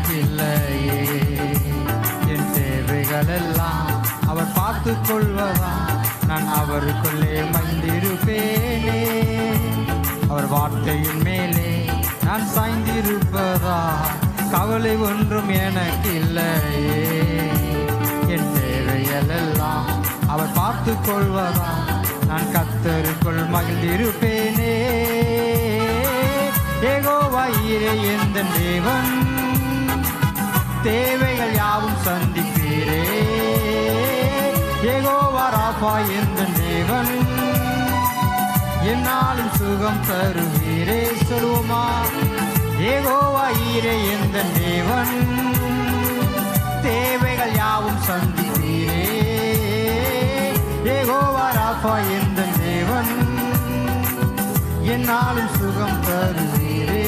எனக்கு இல்லையே. என் தேவைகள் எல்லாம் அவர் பார்த்து கொள்வதா, நான் அவருக்குள்ளே மகிழ்ந்திருப்பேனே. அவர் வார்த்தையின் மேலே நான் சாய்ந்திருப்பதா, கவலை ஒன்றும் எனக்கு இல்லையே. என் தேவைகள் எல்லாம் அவர் பார்த்து கொள்வதா, நான் கர்த்தருக்குள் மகிழ்ந்திருப்பேனே. யெகோவா ஈரே எந்தன் தேவன், தேவைகள் யாவும் சந்திப்பீரே. யெகோவா ராபா எந்தன் தேவன், என்னாலும் சுகம் தருவீரே. சொல்லுவோமா? யெகோவா ஈரே எந்தன் தேவன், தேவைகள் யாவும் சந்திப்பீரே. யெகோவா ராபா எந்தன் தேவன், என்னாலும் சுகம் தருவீரே.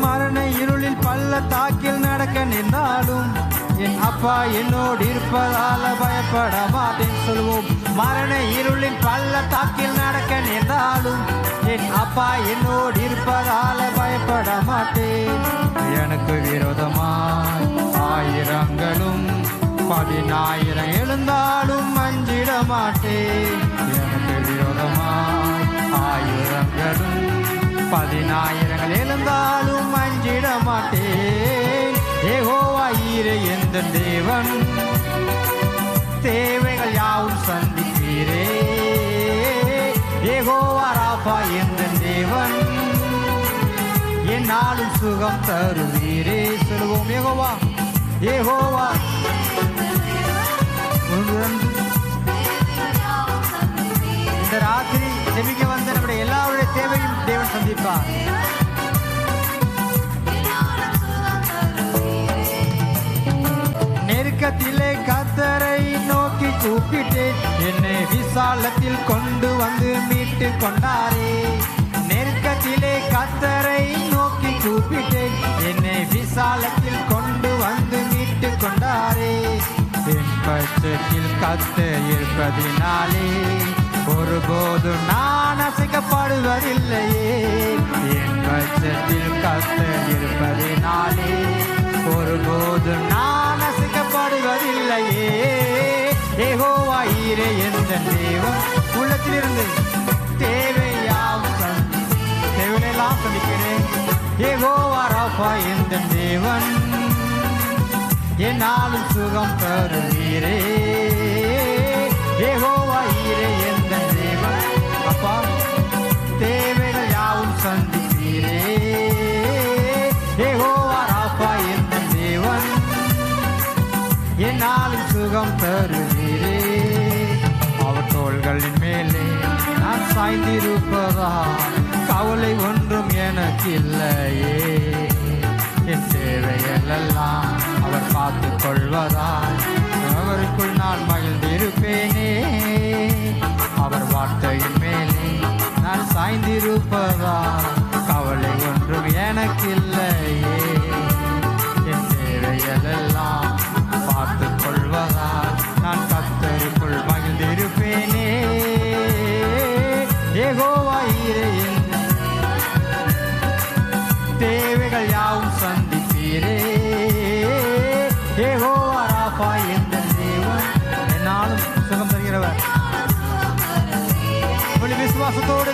மரண இருளில் பள்ளத்தாக்கில் நடக்க நின்றாலும் என் அப்பா என்னோடு இருப்பதால பயப்பட மாட்டேன். சொல்வோம். மரண இருளில் பள்ளத்தாக்கில் நடக்க நின்றாலும் என் அப்பா என்னோடு இருப்பதால பயப்பட மாட்டேன். எனக்கு விரோதமாய் ஆயிரங்களும் 10,000 எழுந்தாலும் அஞ்சிட மாட்டேன். எனக்கு விரோதமாய் ஆயிரங்களும் 10,000 எழுந்தாலும் அஞ்சிட மாட்டேன். யெகோவா ஈரே எந்தன் தேவன், தேவைகள் யாவும் சந்திப்பீரே. யெகோவா ராபா எந்தன் தேவன், என்னாலும் சுகம் தருவீரே. சொல்லுவோம். யெகோவா யெகோவா இந்த ராத்திரி ஜெபிக்க வந்த நம்முடைய எல்லாருடைய தேவையும் தேவன் சந்திப்பார். நெருக்கத்திலே கர்த்தரை நோக்கி கூப்பிட்டேன், என்னை விசாலத்தில் கொண்டு வந்து மீட்டு கொண்டாரே. நெருக்கத்திலே கர்த்தரை நோக்கி கூப்பிட்டேன், என்னை விசாலத்தில் கொண்டு வந்து மீட்டு கொண்டாரே. என் பட்சத்தில் கர்த்தர் இருப்பதினாலே ஒருபோதும் நான் அசைக்கப்படுவதில்லையே. என் பட்சத்தில் கர்த்தர் இருப்பதினாலே ஒருபோதும் நான் அசைக்கப்படுவதில்லையே. யெகோவா ஈரே எந்தன் தேவன், உள்ளத்திலிருந்து தேவையெல்லாம் சந்திக்கிறேன். யெகோவா ராபா எந்தன் தேவன், என்னாலும் சுகம் தருவீரே. யெகோவா ஈரே எந்தன் தேவன், அப்பா தேவைகள் யாவும் சந்திப்பீரே. யெகோவா ராபா எந்தன் தேவன், என்னாலும் சுகம் தருவீரே. அவர் தோள்களின் மேலே நான் சாய்ந்திருப்பதா, கவலை ஒன்றும் எனக்கு இல்லையே. என் தேவைகள் எல்லாம் அவர் பார்த்து கொள்வதால் அவருக்குள் நான் மகிழ்ந்திருப்பேனே. அவர் வார்த்தையின் மேலே நான் சாய்ந்திருப்பதால் கவலை ஒன்றும் எனக்கு இல்லையே. என் தேவைகள் எல்லாம் பார்த்து கொள்வதால் நான் கர்த்தருக்குள் மகிழ்ந்திருப்பேனே. யெகோவா ஈரே தேவைகள் யாவும் சந்திப்பீரே. யெகோவா ராபா எந்தன் தேவன், என்னாலும் சுகம் தருகிறவர். விசுவாசத்தோடு